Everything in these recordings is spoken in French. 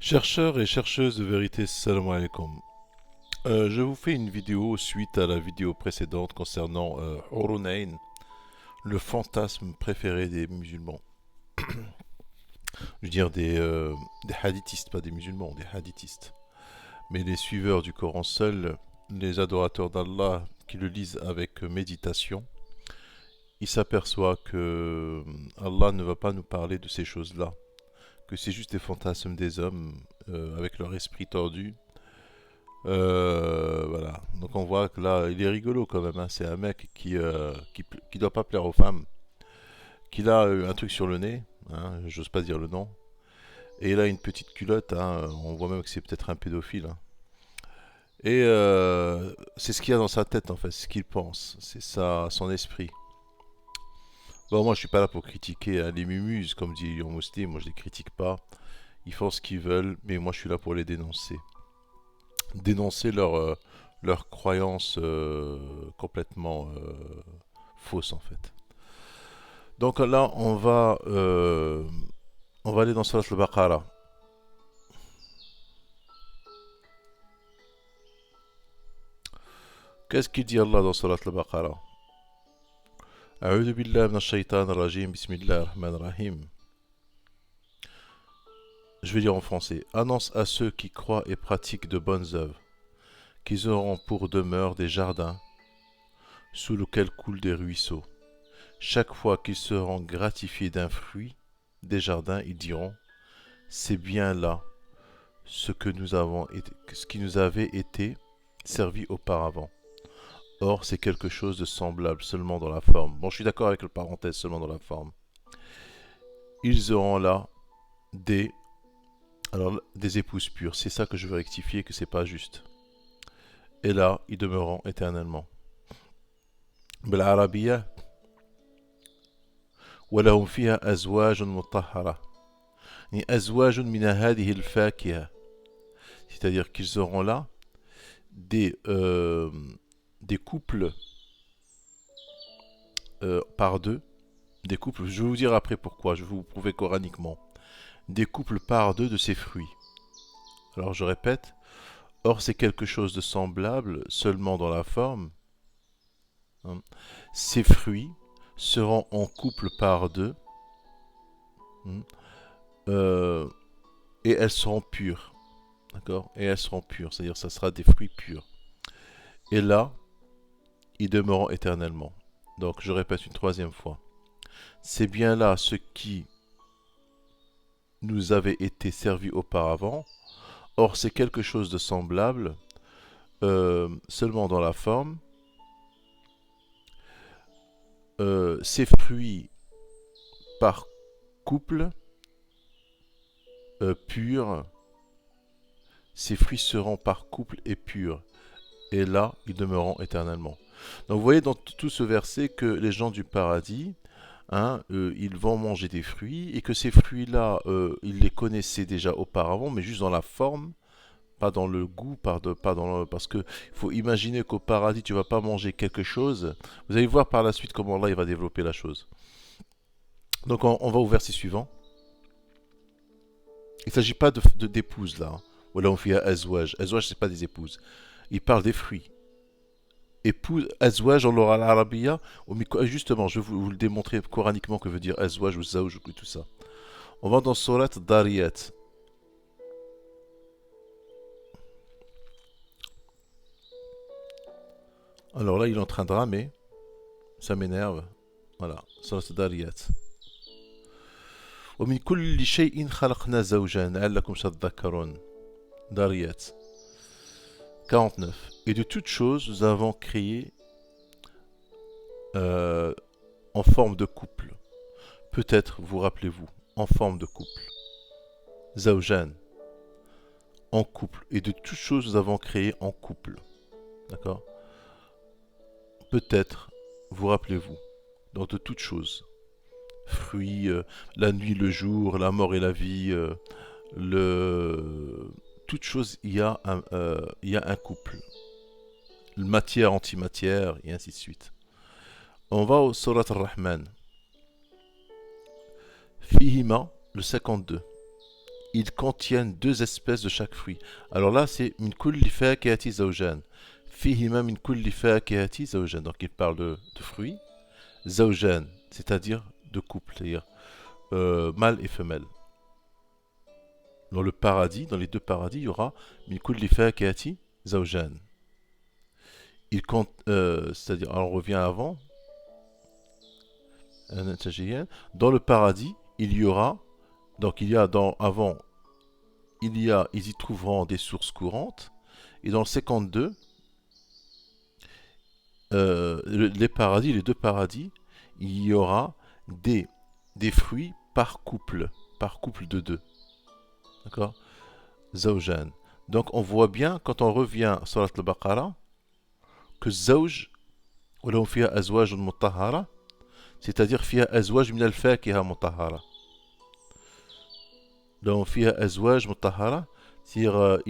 Chercheurs et chercheuses de vérité, salam alaikum. Je vous fais une vidéo suite à la vidéo précédente concernant Hurunayn, le fantasme préféré des musulmans. Je veux dire des hadithistes, pas des musulmans, des hadithistes. Mais les suiveurs du Coran seuls, les adorateurs d'Allah qui le lisent avec méditation, ils s'aperçoivent que Allah ne va pas nous parler de ces choses-là, que c'est juste des fantasmes des hommes avec leur esprit tordu. Voilà. Donc on voit que là, il est rigolo quand même, hein. C'est un mec qui doit pas plaire aux femmes, qu'il a un truc sur le nez, hein, j'ose pas dire le nom, et il a une petite culotte, hein. On voit même que c'est peut-être un pédophile, hein. Et c'est ce qu'il y a dans sa tête en fait, ce qu'il pense, c'est ça, son esprit. Bon, moi je suis pas là pour critiquer, hein, les mumuses, comme dit Yon Muslim, moi je les critique pas. Ils font ce qu'ils veulent, mais moi je suis là pour les dénoncer. Dénoncer leur croyance complètement fausse en fait. Donc là, on va aller dans Surat al-Baqarah. Qu'est-ce qu'il dit Allah dans Surat al-Baqarah? أعوذ بالله من الشيطان الرجيم بسم الله الرحمن الرحيم. Je vais dire en français. Annonce à ceux qui croient et pratiquent de bonnes œuvres qu'ils auront pour demeure des jardins sous lesquels coulent des ruisseaux. Chaque fois qu'ils seront gratifiés d'un fruit des jardins, ils diront: c'est bien là ce qui nous avait été servi auparavant. Or, c'est quelque chose de semblable seulement dans la forme. Bon, je suis d'accord avec le parenthèse seulement dans la forme. Ils auront là des, des épouses pures. C'est ça que je veux rectifier, que c'est pas juste. Et là, ils demeureront éternellement. بالعربية ولهم فيها أزواج مطهرة يعني أزواج من هذه الفاكهة, c'est-à-dire qu'ils auront là des couples par deux, des couples, je vais vous dire après pourquoi, je vais vous prouver coraniquement, des couples par deux de ces fruits. Alors je répète, or c'est quelque chose de semblable seulement dans la forme, hein. Ces fruits seront en couple par deux, hein, euh, et elles seront pures, d'accord? Et elles seront pures, c'est-à-dire ça sera des fruits purs. Et là, ils demeureront éternellement. Donc je répète une troisième fois. C'est bien là ce qui nous avait été servi auparavant. Or c'est quelque chose de semblable, seulement dans la forme. Ces fruits par couple purs, ces fruits seront par couple et purs. Et là, ils demeureront éternellement. Donc vous voyez dans tout ce verset que les gens du paradis, hein, ils vont manger des fruits et que ces fruits-là, ils les connaissaient déjà auparavant, mais juste dans la forme, pas dans le goût, pas dans parce que faut imaginer qu'au paradis, tu vas pas manger quelque chose. Vous allez voir par la suite comment là il va développer la chose. Donc on va au verset suivant. Il ne s'agit pas d'épouses là, hein. Voilà, on fait azwaj. Azwaj, c'est pas des épouses. Il parle des fruits. Épouse, azwaj, on l'aura à l'arabia. Justement, je vais vous le démontrer coraniquement que veut dire azwaj ou zawj ou tout ça. On va dans Surat Dariyat. Alors là, il est en train de ramer. Ça m'énerve. Voilà, Surat Dariyat. ومن كل شيء خلقنا زوجا لعلكم تذكرون. Dariyat 49. Et de toutes choses, nous avons créé en forme de couple. Peut-être vous rappelez-vous, en forme de couple. Zawjan, en couple. Et de toutes choses, nous avons créé en couple. D'accord? Peut-être vous rappelez-vous, dans de toutes choses. Fruits, la nuit, le jour, la mort et la vie, toute chose, il y a un couple. Matière, antimatière, et ainsi de suite. On va au Surat al-Rahman. Fihima, le 52. ils contiennent deux espèces de chaque fruit. Alors là, c'est min kulli fakihati zawjan. Fihima min kulli fakihati zawjan. Donc il parle de fruits. Zawjan, c'est-à-dire de couple, c'est-à-dire mâle et femelle. Dans le paradis, dans les deux paradis, il y aura min kulli fakihati zawjan. Il compte, c'est-à-dire, alors on revient avant. Dans le paradis, il y aura, donc il y a dans avant, ils y trouveront des sources courantes. Et dans le 52, les paradis, les deux paradis, il y aura des, des fruits par couple de deux. D'accord? Zawjan. Donc on voit bien, quand on revient sur la Al-Baqarah, que Zawj, ولهم فيها أزواج مطهرة, c'est-à-dire فيها أزواج من الفاكهة مطهرة. لهم فيها أزواج مطهرة, c'est-à-dire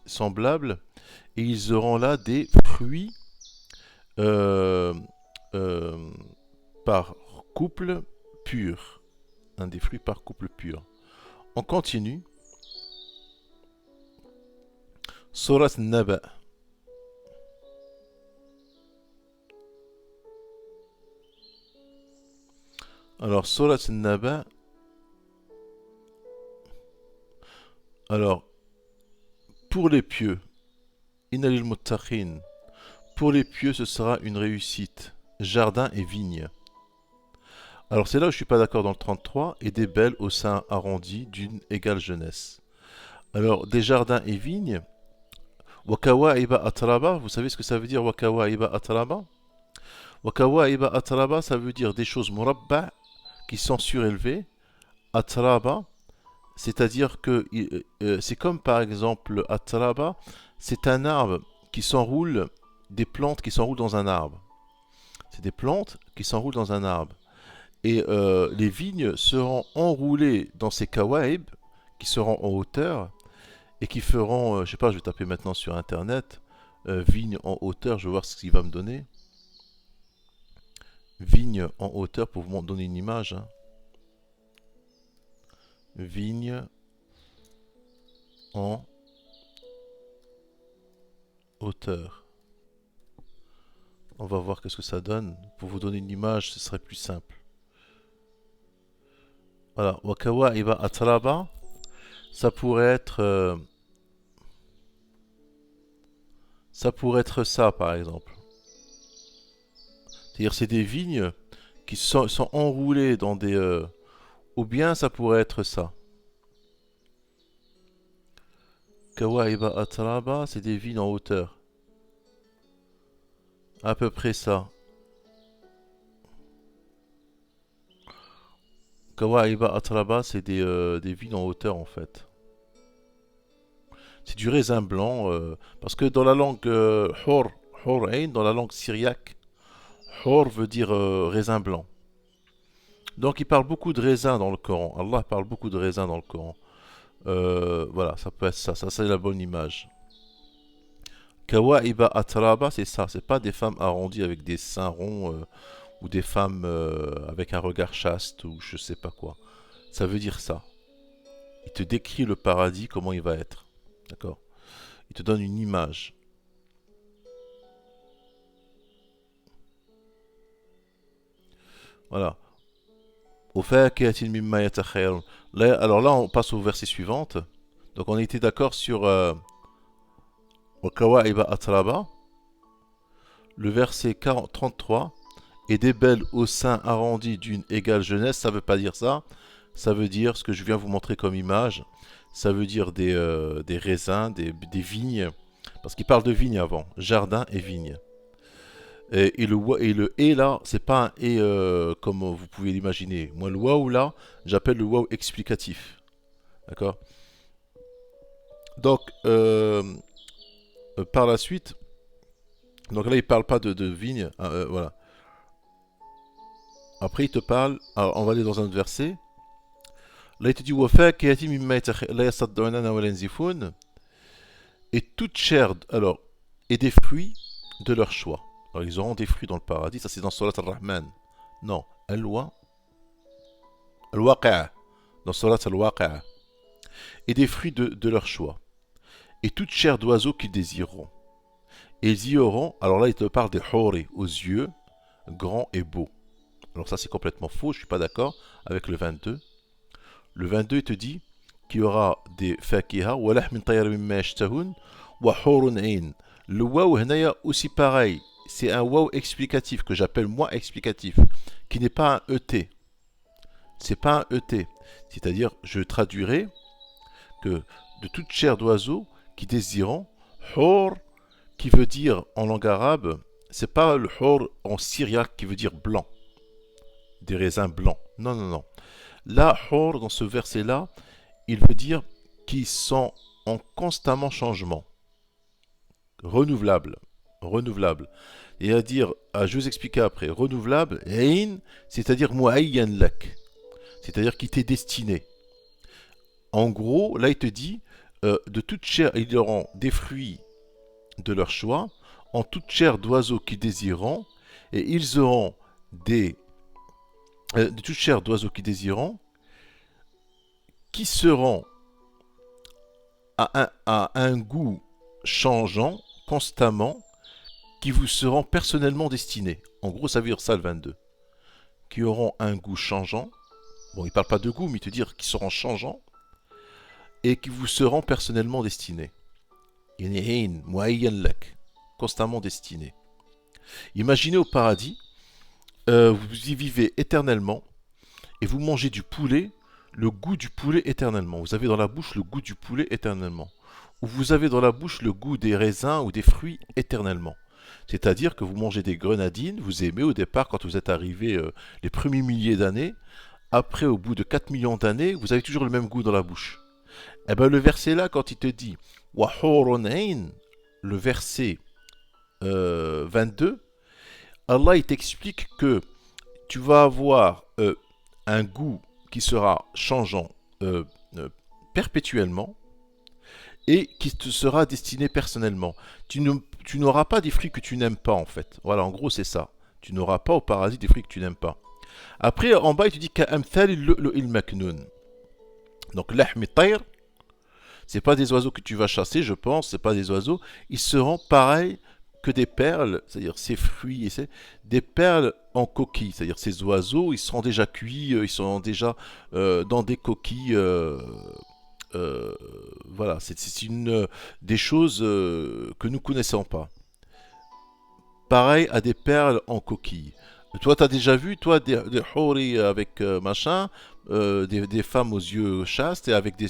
semblables, et ils auront là des fruits euh, euh, par couple pur. Des fruits par couple pur. On continue. Surat Naba. Alors, Surat Naba. Alors, pour les pieux, Innalil Muttaqin. Pour les pieux, ce sera une réussite. Jardin et vigne. Alors, c'est là où je suis pas d'accord dans le 33. Et des belles au sein arrondi d'une égale jeunesse. Alors, des jardins et vignes. Wakawa'iba atraba, vous savez ce que ça veut dire Wakawa'iba atraba? Wakawa'iba atraba, ça veut dire des choses murabba qui sont surélevées. Atraba, c'est-à-dire que c'est comme par exemple atraba, c'est un arbre qui s'enroule, des plantes qui s'enroulent dans un arbre. C'est des plantes qui s'enroulent dans un arbre. Et les vignes seront enroulées dans ces kawaïb qui seront en hauteur et qui feront, je sais pas, je vais taper maintenant sur internet, vigne en hauteur, je vais voir ce qu'il va me donner. Vigne en hauteur pour vous donner une image. Hein. Vigne en hauteur. On va voir qu'est-ce que ça donne. Pour vous donner une image, ce serait plus simple. Voilà, Wakawa Iba Atraba, ça pourrait être ça par exemple. C'est-à-dire c'est des vignes qui sont enroulées dans des ou bien ça pourrait être ça. Kawaiba Atraba, c'est des vignes en hauteur. À peu près ça. Kawaiba Atraba, c'est des vignes en hauteur en fait. C'est du raisin blanc, parce que dans la langue Hor dans la langue syriaque, Hor veut dire raisin blanc. Donc il parle beaucoup de raisin dans le Coran. Allah parle beaucoup de raisin dans le Coran. Voilà, ça peut être ça. Ça, c'est la bonne image. Kawaiba Atraba, c'est ça. C'est pas des femmes arrondies avec des seins ronds ou des femmes avec un regard chaste ou je sais pas quoi. Ça veut dire ça. Il te décrit le paradis, comment il va être. D'accord? Il te donne une image. Voilà. Alors là, on passe au verset suivant. Donc on était d'accord sur Wakawa'iba Atraba. Le verset 33. Et des belles au sein arrondi d'une égale jeunesse, ça veut pas dire ça. Ça veut dire ce que je viens vous montrer comme image. Ça veut dire des raisins, des vignes. Parce qu'il parle de vignes avant. Jardin et vignes. Et le et là, c'est pas un et comme vous pouvez l'imaginer. Moi, le waouh là, j'appelle le waouh explicatif. D'accord? Donc, par la suite, donc là, il parle pas de vigne. Voilà. Après, il te parle. Alors, on va aller dans un autre verset. Là, il te dit وَفَاكِهَةٍ مِمَّا لَا يَصَدَّعُونَ وَلَا يَنزِفُونَ. Et toute chair, alors, et des fruits de leur choix. Alors, ils auront des fruits dans le paradis. Ça, c'est dans Surat Al-Rahman. Non, Al-Waqi'a. Dans Surat Al-Waqi'a. et des fruits de leur choix, et toute chair d'oiseau qu'ils désireront. Et ils y auront, alors là il te parle des hori, aux yeux, grands et beaux. Alors ça c'est complètement faux, je suis pas d'accord avec le 22. Le 22 il te dit qu'il y aura des fakiha, wa lahm min tayr mimma yashtahun, wa hurun ain. Le waw henaya aussi pareil, c'est un waw explicatif que j'appelle moi explicatif, qui n'est pas un ET. C'est pas un ET. C'est-à-dire, je traduirai que de toute chair d'oiseau qui désirant, hor, qui veut dire en langue arabe, c'est pas le hor en syriaque qui veut dire blanc, des raisins blancs. Non, non, non. Là, hor, dans ce verset-là, il veut dire qu'ils sont en constamment changement, renouvelable, renouvelable. Et à dire, je vais vous expliquer après, renouvelable, ein, c'est-à-dire muayyan lak, c'est-à-dire qui t'est destiné. En gros, là il te dit, de toute chair, ils auront des fruits de leur choix, en toute chair d'oiseaux qu'ils désireront, et ils auront de toute chair d'oiseaux qu'ils désireront, qui seront à un goût changeant, constamment, qui vous seront personnellement destinés. En gros, ça veut dire ça le 22. Qui auront un goût changeant. Bon, il ne parle pas de goût, mais il te dit qu'ils seront changeants. Et qui vous seront personnellement destinés. Constamment destinés. Imaginez au paradis, vous y vivez éternellement, et vous mangez du poulet, le goût du poulet éternellement. Vous avez dans la bouche le goût du poulet éternellement. Ou vous avez dans la bouche le goût des raisins ou des fruits éternellement. C'est-à-dire que vous mangez des grenadines, vous aimez au départ quand vous êtes arrivé les premiers milliers d'années, après au bout de 4 millions d'années, vous avez toujours le même goût dans la bouche. Et bien le verset là, quand il te dit Wahurun ain, le verset 22, Allah il t'explique que tu vas avoir un goût qui sera changeant perpétuellement et qui te sera destiné personnellement. Tu n'auras pas des fruits que tu n'aimes pas en fait. Voilà, en gros c'est ça. Tu n'auras pas au paradis des fruits que tu n'aimes pas. Après, en bas, il te dit Ka'amthal il maknoun. Donc, l'ahm tayr, c'est pas des oiseaux que tu vas chasser, je pense, c'est pas des oiseaux. Ils seront pareils que des perles, c'est-à-dire ces fruits, et des perles en coquille, c'est-à-dire ces oiseaux, ils seront déjà cuits, ils seront déjà dans des coquilles. Voilà, c'est une des choses que nous connaissons pas. Pareil à des perles en coquille. Toi, t'as déjà vu, toi, des houris avec machin, des femmes aux yeux chastes et avec des...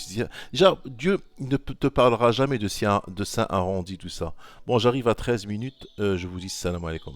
Déjà, Dieu ne te parlera jamais de seins arrondis, tout ça. Bon, j'arrive à 13 minutes, je vous dis salam alaikum.